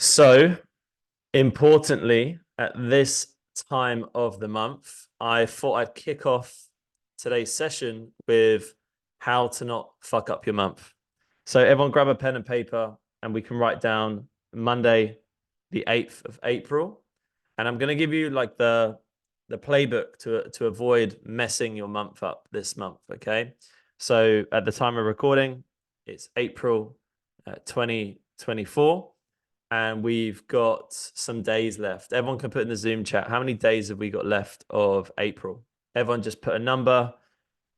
So, importantly, at this time of the month, I thought I'd kick off today's session with how to not fuck up your month. So, everyone grab a pen and paper and we can write down Monday, the 8th of April. And I'm going to give you like the playbook to avoid messing your month up this month. Okay. So, at the time of recording, it's April 2024. And we've got some days left. Everyone can put in the Zoom chat, how many days have we got left of April? Everyone just put a number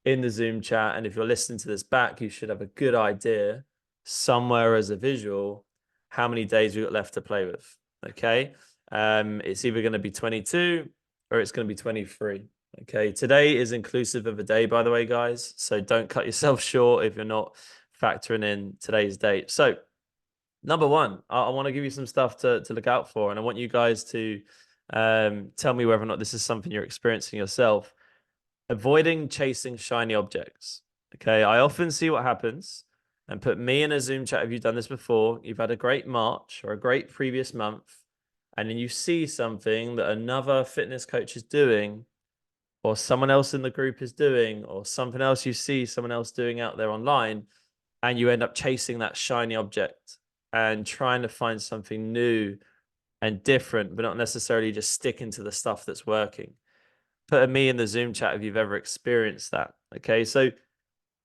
in the Zoom chat. And if you're listening to this back, you should have a good idea somewhere as a visual, how many days we got left to play with. Okay. It's either going to be 22 or it's going to be 23. Okay. Today is inclusive of a day, by the way, guys. So don't cut yourself short if you're not factoring in today's date. So, number one, I want to give you some stuff to look out for. And I want you guys to tell me whether or not this is something you're experiencing yourself. Avoiding chasing shiny objects. Okay. I often see what happens and put me in a Zoom chat. Have you done this before? You've had a great March or a great previous month. And then you see something that another fitness coach is doing, or someone else in the group is doing, or something else you see someone else doing out there online. And you end up chasing that shiny object and trying to find something new and different, but not necessarily just sticking to the stuff that's working. Put a me in the Zoom chat if you've ever experienced that. Okay. So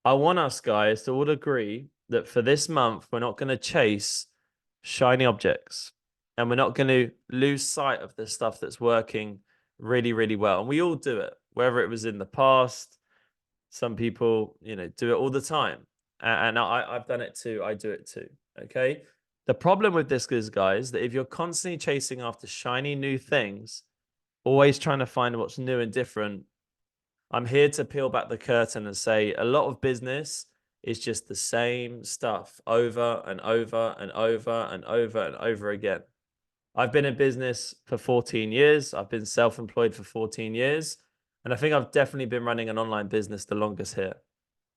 I want us guys to all agree that for this month, we're not going to chase shiny objects and we're not going to lose sight of the stuff that's working really, really well. And we all do it, whether it was in the past. Some people, do it all the time. And I've done it too. I do it too. Okay. The problem with this is, guys, that if you're constantly chasing after shiny new things, always trying to find what's new and different, I'm here to peel back the curtain and say a lot of business is just the same stuff over and over and over and over and over again. I've been in business for 14 years. I've been self-employed for 14 years. And I think I've definitely been running an online business the longest here.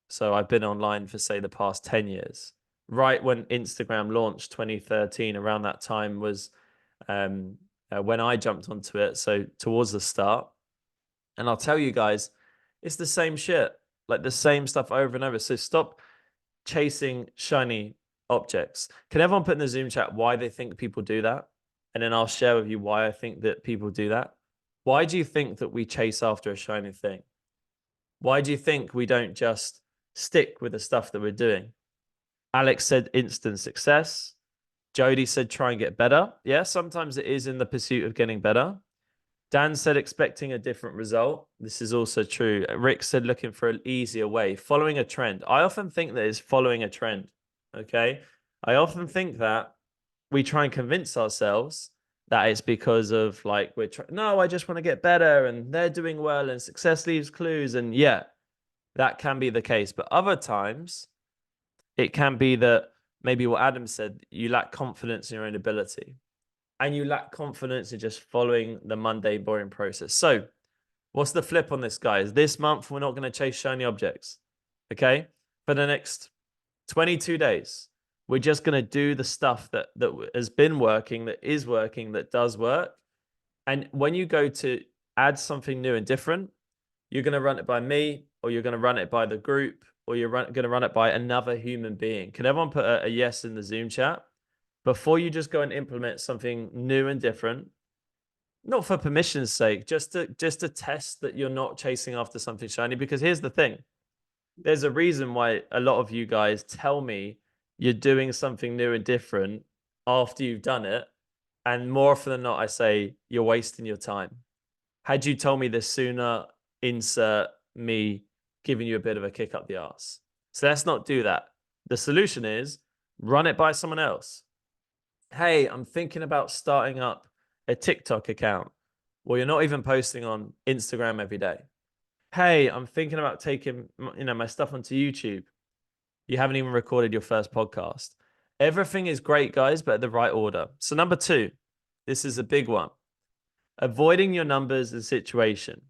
So I've been online for, say, the past 10 years. Right when Instagram launched 2013, around that time was when I jumped onto it. So towards the start. And I'll tell you guys, it's the same shit, like the same stuff over and over. So stop chasing shiny objects. Can everyone put in the Zoom chat why they think people do that? And then I'll share with you why I think that people do that. Why do you think that we chase after a shiny thing? Why do you think we don't just stick with the stuff that we're doing? Alex said instant success. Jody said try and get better. Yeah, sometimes it is in the pursuit of getting better. Dan said expecting a different result. This is also true. Rick said looking for an easier way, following a trend. I often think that is following a trend. Okay. I often think that we try and convince ourselves that it's because of like, no, I just want to get better and they're doing well and success leaves clues. And yeah, that can be the case. But other times it can be that maybe what Adam said, you lack confidence in your own ability and you lack confidence in just following the Monday boring process. So what's the flip on this, guys? This month, we're not going to chase shiny objects. Okay. For the next 22 days, we're just going to do the stuff that has been working, that is working, that does work. And when you go to add something new and different, you're going to run it by me, or you're going to run it by the group, or you're going to run it by another human being. Can everyone put a yes in the Zoom chat? Before you just go and implement something new and different, not for permission's sake, just to test that you're not chasing after something shiny. Because here's the thing. There's a reason why a lot of you guys tell me you're doing something new and different after you've done it. And more often than not, I say you're wasting your time. Had you told me this sooner, insert me giving you a bit of a kick up the arse. So let's not do that. The solution is run it by someone else. Hey, I'm thinking about starting up a TikTok account. Well, you're not even posting on Instagram every day. Hey, I'm thinking about taking, my stuff onto YouTube. You haven't even recorded your first podcast. Everything is great, guys, but at the right order. So number 2, this is a big one. Avoiding your numbers and situation.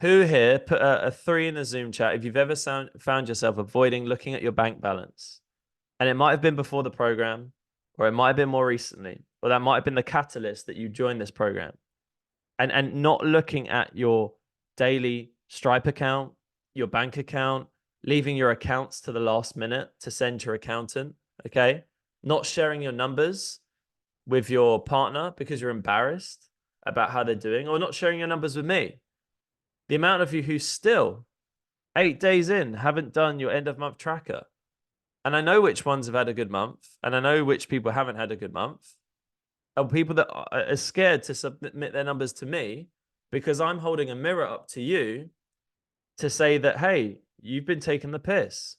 Who here put a 3 in the Zoom chat if you've ever found yourself avoiding looking at your bank balance? And it might have been before the program, or it might have been more recently, or that might have been the catalyst that you joined this program. And not looking at your daily Stripe account, your bank account, leaving your accounts to the last minute to send your accountant, okay? Not sharing your numbers with your partner because you're embarrassed about how they're doing, or not sharing your numbers with me. The amount of you who still 8 days in haven't done your end of month tracker. And I know which ones have had a good month, and I know which people haven't had a good month. And people that are scared to submit their numbers to me because I'm holding a mirror up to you to say that, hey, you've been taking the piss.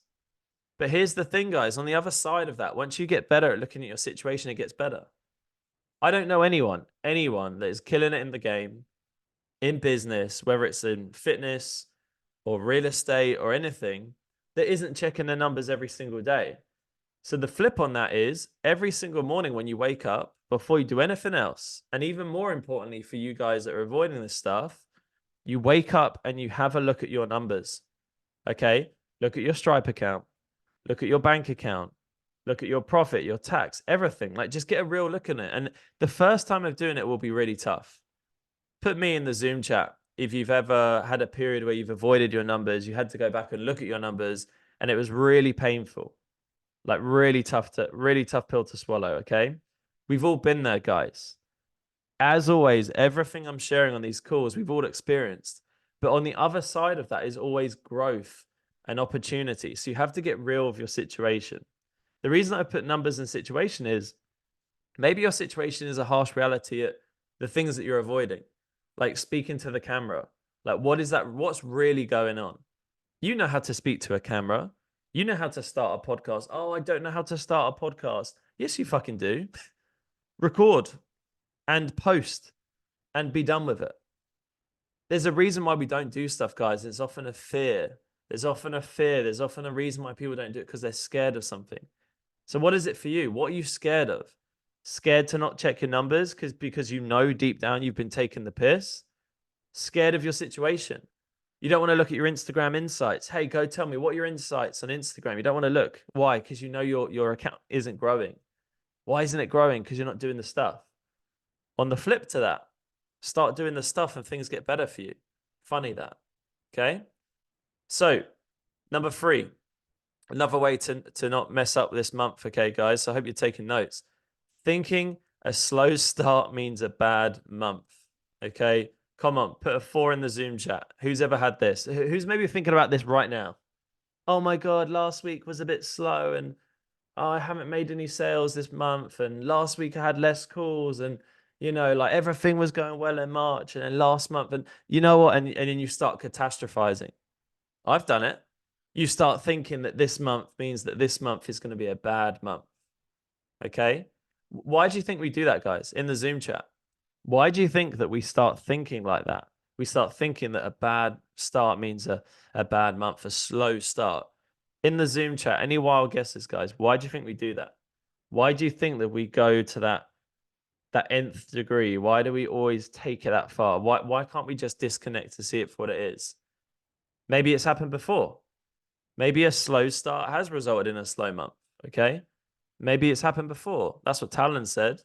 But here's the thing, guys, on the other side of that, once you get better at looking at your situation, it gets better. I don't know anyone that is killing it in the game, in business, whether it's in fitness or real estate or anything, that isn't checking their numbers every single day. So the flip on that is every single morning when you wake up, before you do anything else, and even more importantly for you guys that are avoiding this stuff, you wake up and you have a look at your numbers. Okay? Look at your Stripe account. Look at your bank account. Look at your profit, your tax, everything. Like, just get a real look at it. And the first time of doing it will be really tough. Put me in the Zoom chat if you've ever had a period where you've avoided your numbers, you had to go back and look at your numbers, and it was really painful. Like, really tough pill to swallow, okay? We've all been there, guys. As always, everything I'm sharing on these calls, we've all experienced. But on the other side of that is always growth and opportunity. So you have to get real with your situation. The reason I put numbers in situation is maybe your situation is a harsh reality at the things that you're avoiding, like speaking to the camera. Like, what is that? What's really going on? You know how to speak to a camera. You know how to start a podcast. Oh, I don't know how to start a podcast. Yes, you fucking do. Record and post and be done with it. There's a reason why we don't do stuff, guys. It's often a fear. There's often a reason why people don't do it, because they're scared of something. So what is it for you? What are you scared of? Scared to not check your numbers because you know deep down you've been taking the piss? Scared of your situation? You don't want to look at your Instagram insights. Hey, go tell me what are your insights on Instagram. You don't want to look. Why? Because you know your account isn't growing. Why isn't it growing? Because you're not doing the stuff. On the flip to that, start doing the stuff and things get better for you. Funny that. Okay? So, number 3, another way to not mess up this month, okay, guys? So I hope you're taking notes. Thinking a slow start means a bad month, okay? Come on, put a 4 in the Zoom chat. Who's ever had this? Who's maybe thinking about this right now? Oh my God, last week was a bit slow and I haven't made any sales this month. And last week I had less calls and, you know, like everything was going well in March and then last month. And you know what? And then you start catastrophizing. I've done it. You start thinking that this month means that this month is going to be a bad month. Okay? Why do you think we do that, guys, in the Zoom chat? Why do you think that we start thinking like that? We start thinking that a bad start means a bad month, a slow start. In the Zoom chat, any wild guesses, guys? Why do you think we do that? Why do you think that we go to that nth degree? Why do we always take it that far? Why can't we just disconnect to see it for what it is? Maybe it's happened before. Maybe a slow start has resulted in a slow month, okay? Maybe it's happened before. That's what Talon said.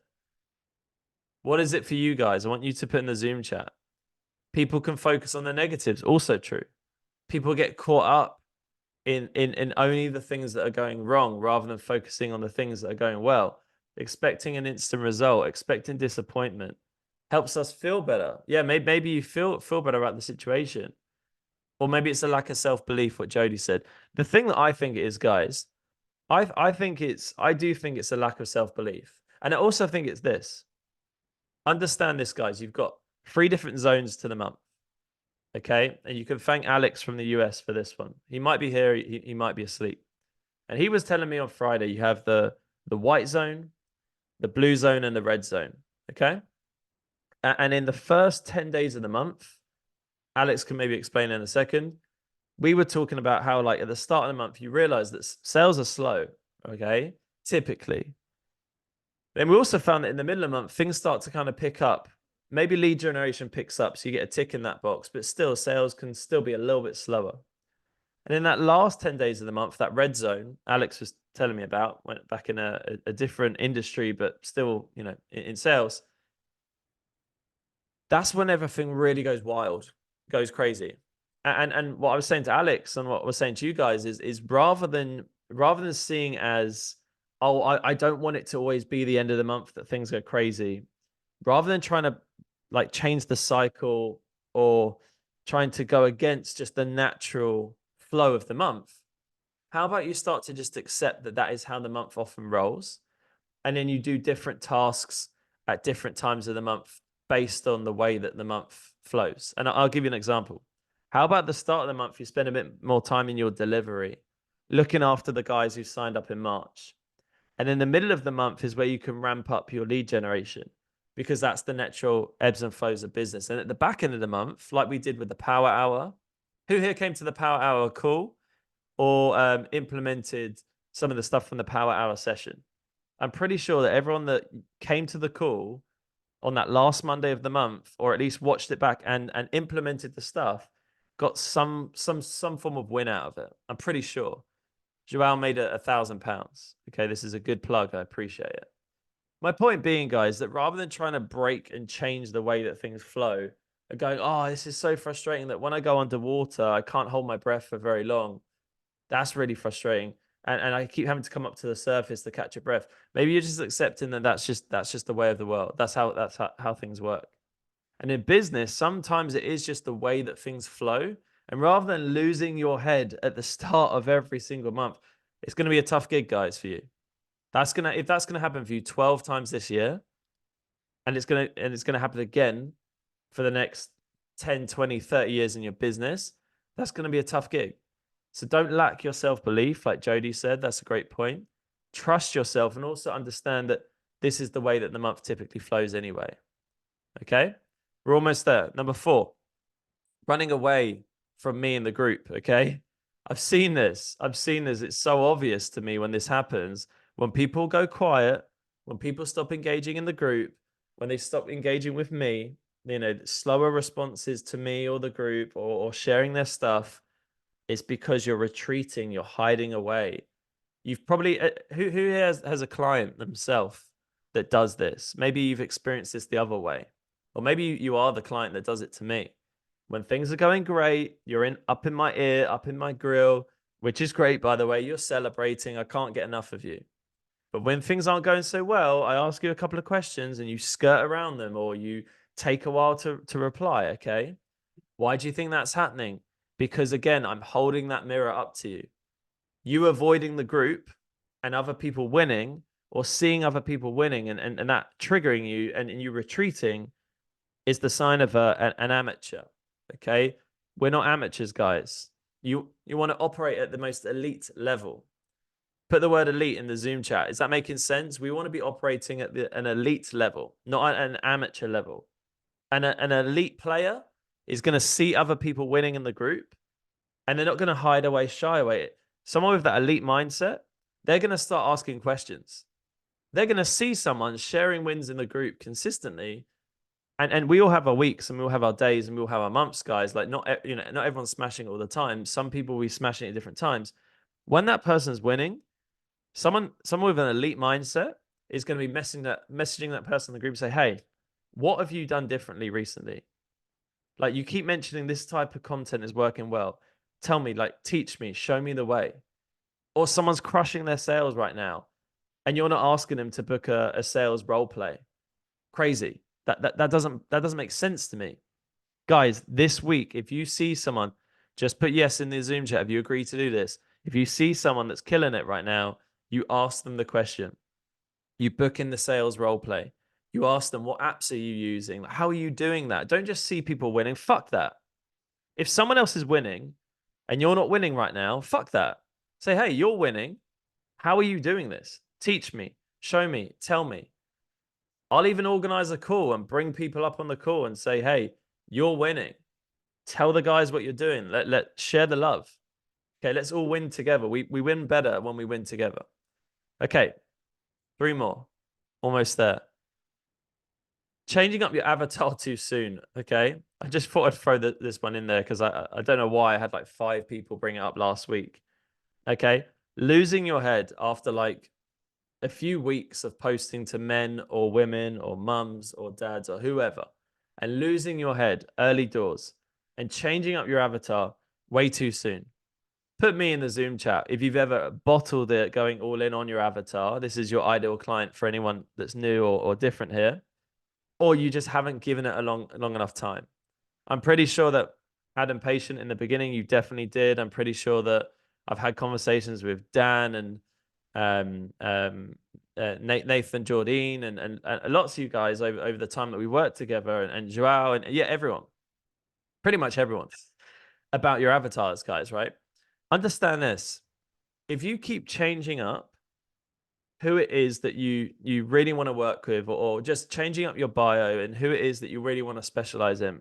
What is it for you guys? I want you to put in the Zoom chat. People can focus on the negatives. Also true. People get caught up in only the things that are going wrong rather than focusing on the things that are going well. Expecting an instant result, expecting disappointment helps us feel better. Yeah, maybe you feel better about the situation. Or maybe it's a lack of self-belief, what Jody said. The thing that I think it is, guys, I do think it's a lack of self-belief. And I also think it's this. Understand this, guys. You've got 3 different zones to the month. Okay. And you can thank Alex from the US for this one. He might be here. He might be asleep. And he was telling me on Friday, you have the white zone, the blue zone, and the red zone. Okay. And in the first 10 days of the month, Alex can maybe explain in a second. We were talking about how, like, at the start of the month, you realize that sales are slow. Okay. Typically. Then we also found that in the middle of the month, things start to kind of pick up. Maybe lead generation picks up, so you get a tick in that box, but still sales can still be a little bit slower. And in that last 10 days of the month, that red zone Alex was telling me about, went back in a different industry, but still, you know, in sales. That's when everything really goes wild, goes crazy. And what I was saying to Alex and what I was saying to you guys is rather than seeing as, oh, I don't want it to always be the end of the month that things go crazy, rather than trying to like change the cycle or trying to go against just the natural flow of the month, how about you start to just accept that that is how the month often rolls, and then you do different tasks at different times of the month based on the way that the month flows. And I'll give you an example. How about the start of the month, you spend a bit more time in your delivery, looking after the guys who signed up in March. And in the middle of the month is where you can ramp up your lead generation, because that's the natural ebbs and flows of business. And at the back end of the month, like we did with the Power Hour, who here came to the Power Hour call or implemented some of the stuff from the Power Hour session? I'm pretty sure that everyone that came to the call on that last Monday of the month, or at least watched it back and implemented the stuff, got some form of win out of it. I'm pretty sure. Joao made £1,000. Okay, this is a good plug. I appreciate it. My point being, guys, that rather than trying to break and change the way that things flow, and going, oh, this is so frustrating that when I go underwater, I can't hold my breath for very long. That's really frustrating. And I keep having to come up to the surface to catch a breath. Maybe you're just accepting that that's just the way of the world. That's how things work. And in business, sometimes it is just the way that things flow. And rather than losing your head at the start of every single month, it's going to be a tough gig, guys, for you. If that's gonna happen for you 12 times this year, and it's gonna happen again for the next 10, 20, 30 years in your business, that's gonna be a tough gig. So don't lack your self-belief, like Jody said. That's a great point. Trust yourself and also understand that this is the way that the month typically flows anyway. Okay? We're almost there. Number 4, running away from me and the group. Okay? I've seen this. It's so obvious to me when this happens. When people go quiet, when people stop engaging in the group, when they stop engaging with me, you know, slower responses to me or the group, or sharing their stuff, it's because you're retreating, you're hiding away. You've probably, who has a client themselves that does this? Maybe you've experienced this the other way, or maybe you are the client that does it to me. When things are going great, you're up in my ear, up in my grill, which is great, by the way. You're celebrating. I can't get enough of you. But when things aren't going so well, I ask you a couple of questions and you skirt around them, or you take a while to reply. Okay. Why do you think that's happening? Because again, I'm holding that mirror up to you. You avoiding the group and other people winning, or seeing other people winning and that triggering you, and you retreating, is the sign of an amateur. Okay. We're not amateurs, guys. You want to operate at the most elite level. Put the word elite in the Zoom chat. Is that making sense? We want to be operating at an elite level, not at an amateur level. And an elite player is going to see other people winning in the group, and they're not going to hide away, shy away. Someone with that elite mindset, they're going to start asking questions. They're going to see someone sharing wins in the group consistently. And we all have our weeks, and we all have our days, and we all have our months, guys. Like not everyone's smashing all the time. Some people will be smashing at different times. When that person's winning, someone with an elite mindset is going to be messaging that person in the group and say, hey, what have you done differently recently? Like, you keep mentioning this type of content is working well. Tell me, like, teach me, show me the way. Or someone's crushing their sales right now, and you're not asking them to book a sales role play. Crazy. That doesn't make sense to me. Guys, this week, if you see someone, just put yes in the Zoom chat if you agree to do this. If you see someone that's killing it right now, you ask them the question. You book in the sales role play. You ask them, what apps are you using? How are you doing that? Don't just see people winning. Fuck that. If someone else is winning and you're not winning right now, fuck that. Say, hey, you're winning. How are you doing this? Teach me, show me, tell me. I'll even organize a call and bring people up on the call and say, hey, you're winning. Tell the guys what you're doing. Let share the love. Okay, let's all win together. We win better when we win together. Okay, 3 more. Almost there. Changing up your avatar too soon. Okay, I just thought I'd throw this one in there because I don't know why I had like 5 people bring it up last week. Okay. Losing your head after like a few weeks of posting to men or women or mums or dads or whoever, and losing your head early doors and changing up your avatar way too soon. Put me in the Zoom chat if you've ever bottled it going all in on your avatar. This is your ideal client for anyone that's new or different here, or you just haven't given it a long enough time. I'm pretty sure that Adam Patient in the beginning, you definitely did. I'm pretty sure that I've had conversations with Dan and Nathan Jordine and lots of you guys over the time that we worked together, and Joao and yeah, everyone, pretty much everyone, about your avatars, guys, right? Understand this. If you keep changing up who it is that you really want to work with, or just changing up your bio and who it is that you really want to specialize in,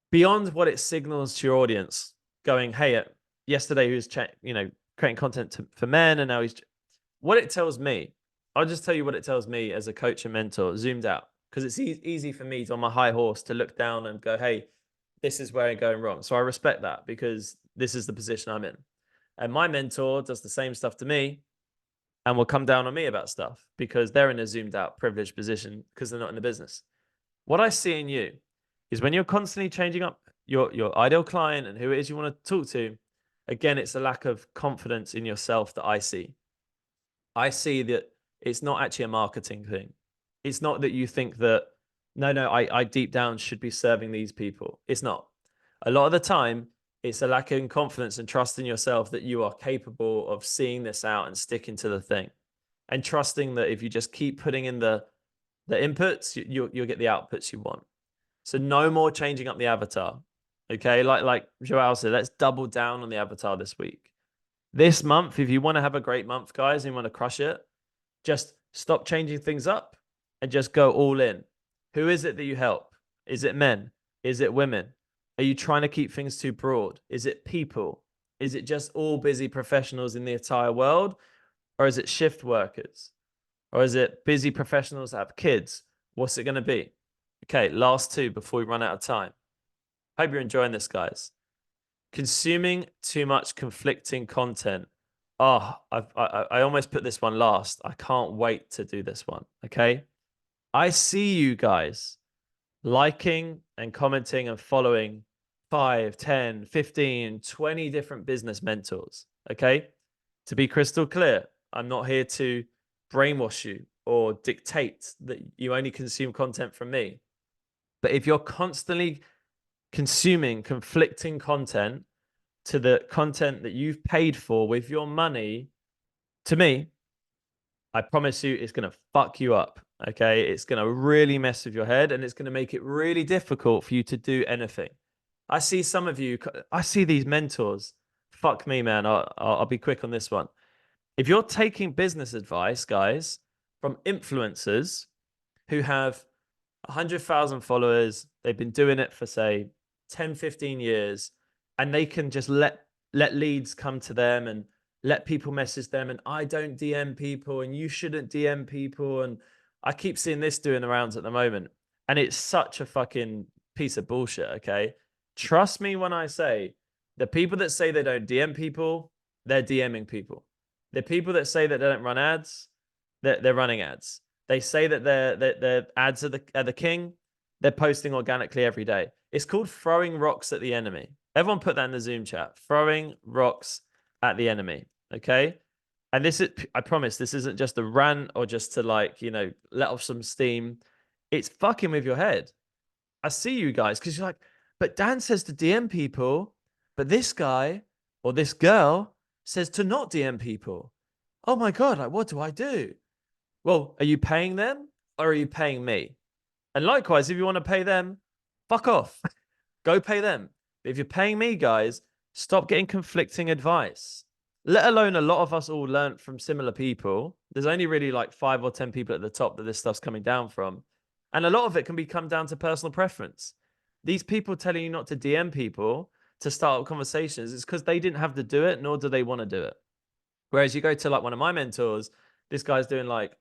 beyond what it signals to your audience, going, hey, yesterday he was creating content for men, and now he's, what it tells me, I'll just tell you what it tells me as a coach and mentor, zoomed out, because it's easy for me to, on my high horse, to look down and go, hey, this is where I'm going wrong. So I respect that because this is the position I'm in. And my mentor does the same stuff to me and will come down on me about stuff because they're in a zoomed out privileged position because they're not in the business. What I see in you is when you're constantly changing up your ideal client and who it is you want to talk to, again, it's a lack of confidence in yourself that I see. I see that it's not actually a marketing thing. It's not that you think that, no, I deep down should be serving these people. It's not. A lot of the time, it's a lack of confidence and trust in yourself that you are capable of seeing this out and sticking to the thing. And trusting that if you just keep putting in the inputs, you'll get the outputs you want. So no more changing up the avatar. Okay, like Joao said, let's double down on the avatar this week. This month, if you want to have a great month, guys, and you want to crush it, just stop changing things up and just go all in. Who is it that you help? Is it men? Is it women? Are you trying to keep things too broad? Is it people? Is it just all busy professionals in the entire world? Or is it shift workers? Or is it busy professionals that have kids? What's it going to be? Okay, last 2 before we run out of time. Hope you're enjoying this, guys. Consuming too much conflicting content. Oh, I almost put this one last. I can't wait to do this one. Okay. I see you guys liking and commenting and following 5, 10, 15, 20 different business mentors. Okay. To be crystal clear, I'm not here to brainwash you or dictate that you only consume content from me. But if you're constantly consuming conflicting content to the content that you've paid for with your money, to me, I promise you, it's going to fuck you up. Okay. It's going to really mess with your head and it's going to make it really difficult for you to do anything. I see some of you, I see these mentors. Fuck me, man. I'll be quick on this one. If you're taking business advice, guys, from influencers who have 100,000 followers, they've been doing it for, say, 10, 15 years, and they can just let leads come to them and let people message them, and I don't DM people and you shouldn't DM people, and I keep seeing this doing the rounds at the moment, and it's such a fucking piece of bullshit. Okay, trust me when I say the people that say they don't DM people, they're DMing people. The people that say that they don't run ads, they're running ads. They say that their ads are the king. They're posting organically every day. It's called throwing rocks at the enemy. Everyone put that in the Zoom chat. Throwing rocks at the enemy. Okay. And this is, I promise, this isn't just a rant or just to let off some steam. It's fucking with your head. I see you guys because you're like, but Dan says to DM people, but this guy or this girl says to not DM people. Oh my God, like, what do I do? Well, are you paying them or are you paying me? And likewise, if you want to pay them, fuck off. Go pay them. But if you're paying me, guys, stop getting conflicting advice. Let alone a lot of us all learned from similar people. There's only really like 5 or 10 people at the top that this stuff's coming down from. And a lot of it can come down to personal preference. These people telling you not to DM people to start up conversations is because they didn't have to do it, nor do they want to do it. Whereas you go to like one of my mentors, this guy's doing like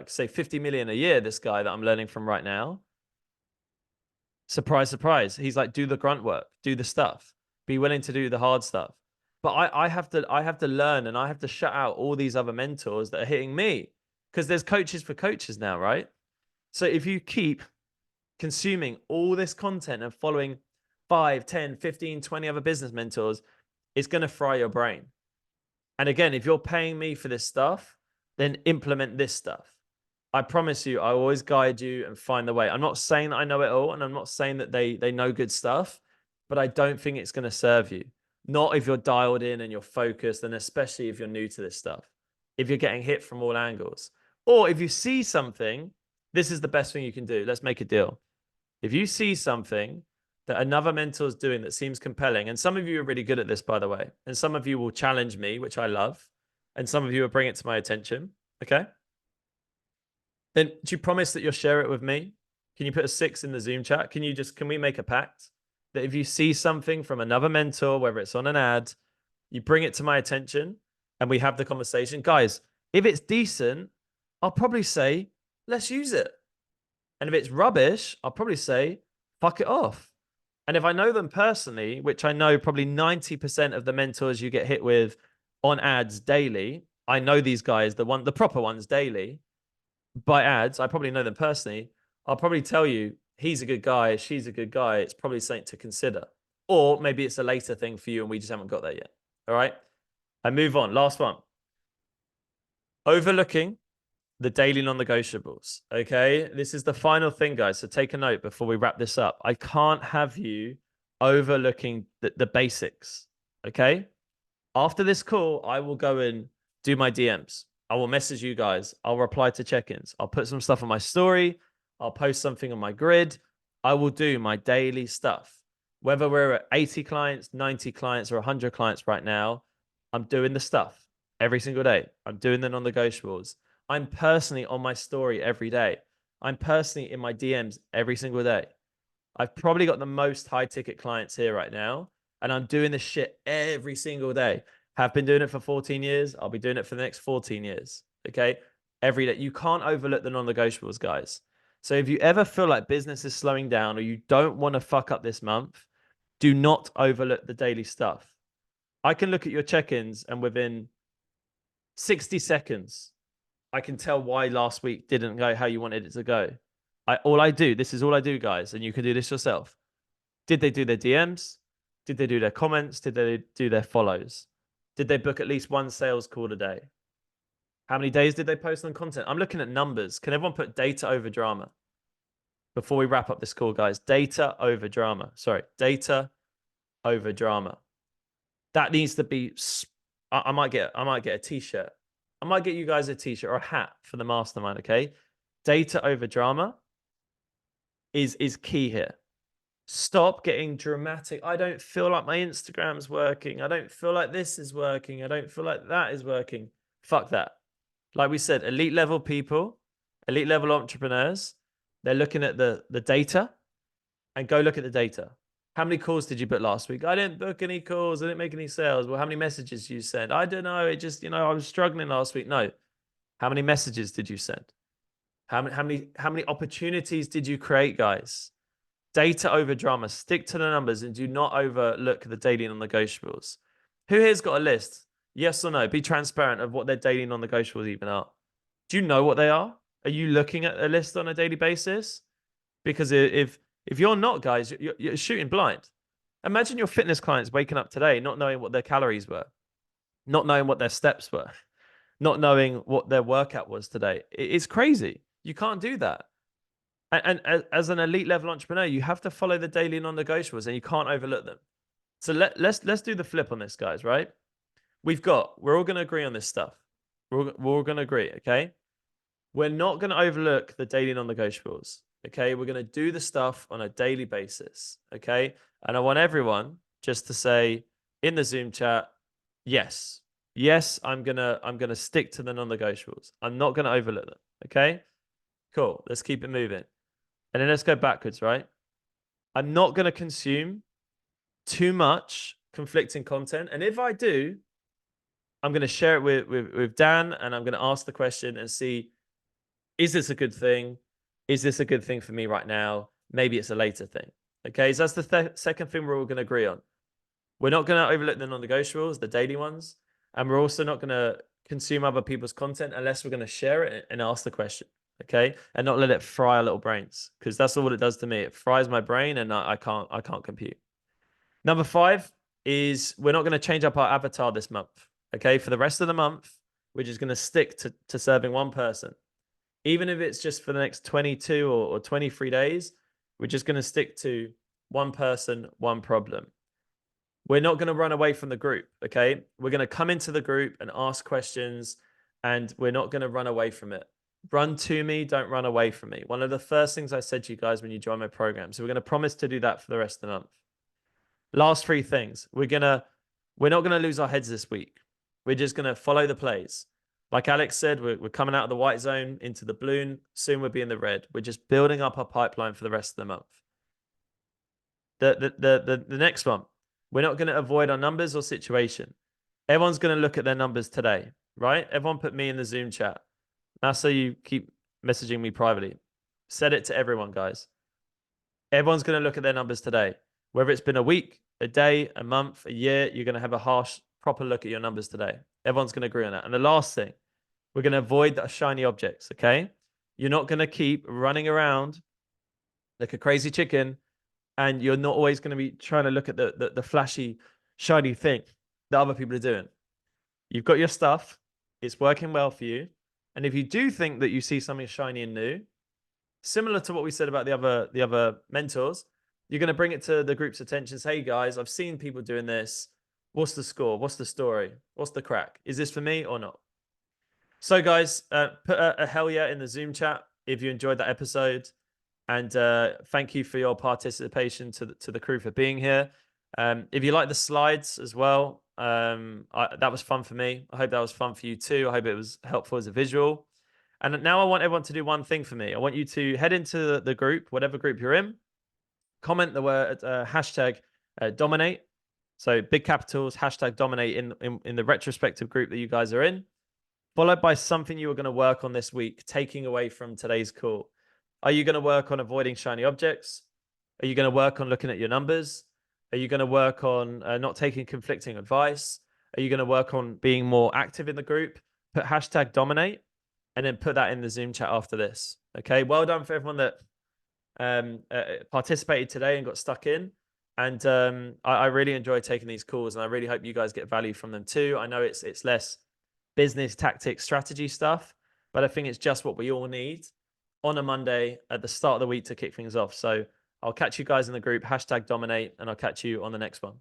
say 50 million a year, this guy that I'm learning from right now. Surprise, surprise. He's like, do the grunt work, do the stuff, be willing to do the hard stuff. But I have to learn, and I have to shut out all these other mentors that are hitting me, because there's coaches for coaches now, right? So if you keep consuming all this content and following 5, 10, 15, 20 other business mentors, it's going to fry your brain. And again, if you're paying me for this stuff, then implement this stuff. I promise you, I always guide you and find the way. I'm not saying that I know it all, and I'm not saying that they know good stuff, but I don't think it's going to serve you. Not if you're dialed in and you're focused, and especially if you're new to this stuff. If you're getting hit from all angles, or if you see something, this is the best thing you can do. Let's make a deal. If you see something that another mentor is doing that seems compelling, and some of you are really good at this, by the way, and some of you will challenge me, which I love, and some of you will bring it to my attention, okay? Then do you promise that you'll share it with me? Can you put a 6 in the Zoom chat? Can we make a pact that if you see something from another mentor, whether it's on an ad, you bring it to my attention and we have the conversation? Guys, if it's decent, I'll probably say, let's use it. And if it's rubbish, I'll probably say, fuck it off. And if I know them personally, which I know probably 90% of the mentors you get hit with on ads daily, I know these guys, the proper ones daily, by ads, I probably know them personally. I'll probably tell you, he's a good guy, she's a good guy. It's probably something to consider. Or maybe it's a later thing for you and we just haven't got there yet. All right. I move on. Last one. Overlooking the daily non-negotiables. Okay. This is the final thing, guys. So take a note before we wrap this up. I can't have you overlooking the basics. Okay. After this call, I will go and do my DMs. I will message you guys. I'll reply to check-ins. I'll put some stuff on my story. I'll post something on my grid. I will do my daily stuff. Whether we're at 80 clients, 90 clients, or 100 clients right now, I'm doing the stuff every single day. I'm doing the non-negotiables. I'm personally on my story every day. I'm personally in my DMs every single day. I've probably got the most high-ticket clients here right now, and I'm doing this shit every single day. Have been doing it for 14 years. I'll be doing it for the next 14 years. Okay. Every day. You can't overlook the non-negotiables, guys. So if you ever feel like business is slowing down or you don't want to fuck up this month, do not overlook the daily stuff. I can look at your check-ins and within 60 seconds, I can tell why last week didn't go how you wanted it to go. This is all I do, guys, and you can do this yourself. Did they do their DMs? Did they do their comments? Did they do their follows? Did they book at least one sales call a day? How many days did they post on content? I'm looking at numbers. Can everyone put data over drama? Before we wrap up this call, guys, data over drama. Sorry, data over drama. That needs to be, I might get a t-shirt. I might get you guys a t-shirt or a hat for the mastermind, okay? Data over drama is key here. Stop getting dramatic. I don't feel like my Instagram's working. I don't feel like this is working. I don't feel like that is working. Fuck that. Like we said, elite level people, elite level entrepreneurs, they're looking at the data, and go look at the data. How many calls did you book last week? I didn't book any calls. I didn't make any sales. Well, how many messages did you send? I don't know. It just, I was struggling last week. No. How many messages did you send? How many opportunities did you create, guys? Data over drama. Stick to the numbers and do not overlook the daily non-negotiables. Who here's got a list? Yes or no? Be transparent of what their daily non-negotiables even are. Do you know what they are? Are you looking at a list on a daily basis? Because if you're not, guys, you're shooting blind. Imagine your fitness clients waking up today not knowing what their calories were, not knowing what their steps were, not knowing what their workout was today. It's crazy. You can't do that. And as an elite level entrepreneur, you have to follow the daily non-negotiables and you can't overlook them. So let's do the flip on this, guys, right? We're all going to agree on this stuff. We're all going to agree, okay? We're not going to overlook the daily non-negotiables, okay? We're going to do the stuff on a daily basis, okay? And I want everyone just to say in the Zoom chat, yes, I'm going to stick to the non-negotiables. I'm not going to overlook them, okay? Cool. Let's keep it moving. And then let's go backwards, right? I'm not going to consume too much conflicting content. And if I do, I'm going to share it with Dan, and I'm going to ask the question and see, is this a good thing? Is this a good thing for me right now? maybe it's a later thing. Okay, so that's the second thing we're all going to agree on. We're not going to overlook the non-negotiables, the daily ones, and we're also not going to consume other people's content unless we're going to share it and ask the question, okay, and not let it fry our little brains, because that's all it does to me. It fries my brain, and I can't compute. Number 5 is we're not going to change up our avatar this month, okay? For the rest of the month, we're just going to stick to serving one person, even if it's just for the next 22 or 23 days. We're just going to stick to one person, one problem. We're not going to run away from the group, okay? We're going to come into the group and ask questions, and we're not going to run away from it. Run to me, don't run away from me. One of the first things I said to you guys when you join my program. So we're going to promise to do that for the rest of the month. Last 3 things. We're not going to lose our heads this week. We're just going to follow the plays. Like Alex said, we're coming out of the white zone into the blue. Soon we'll be in the red. We're just building up our pipeline for the rest of the month. The next one. We're not going to avoid our numbers or situation. Everyone's going to look at their numbers today, right? Everyone put me in the Zoom chat. Now, so you keep messaging me privately. Said it to everyone, guys. Everyone's going to look at their numbers today. Whether it's been a week, a day, a month, a year, you're going to have a harsh, proper look at your numbers today. Everyone's going to agree on that. And the last thing, we're going to avoid the shiny objects, okay? You're not going to keep running around like a crazy chicken, and you're not always going to be trying to look at the flashy, shiny thing that other people are doing. You've got your stuff. It's working well for you. And if you do think that you see something shiny and new, similar to what we said about the other mentors, you're going to bring it to the group's attention. Say, hey guys, I've seen people doing this. What's the score? What's the story? What's the crack? Is this for me or not? So guys, put a hell yeah in the Zoom chat if you enjoyed that episode. And thank you for your participation to the crew for being here. If you like the slides as well, that was fun for me. I hope that was fun for you too. I hope it was helpful as a visual. And now I want everyone to do one thing for me. I want you to head into the group, whatever group you're in, comment the word hashtag dominate. So big capitals, hashtag dominate in the retrospective group that you guys are in, followed by something you are going to work on this week, taking away from today's call. Are you going to work on avoiding shiny objects? Are you going to work on looking at your numbers? Are you going to work on not taking conflicting advice? Are you going to work on being more active in the group? Put hashtag dominate and then put that in the Zoom chat after this. Okay, well done for everyone that participated today and got stuck in. And I really enjoy taking these calls, and I really hope you guys get value from them too. I know it's less business, tactics, strategy stuff, but I think it's just what we all need on a Monday at the start of the week to kick things off. So I'll catch you guys in the group, hashtag dominate, and I'll catch you on the next one.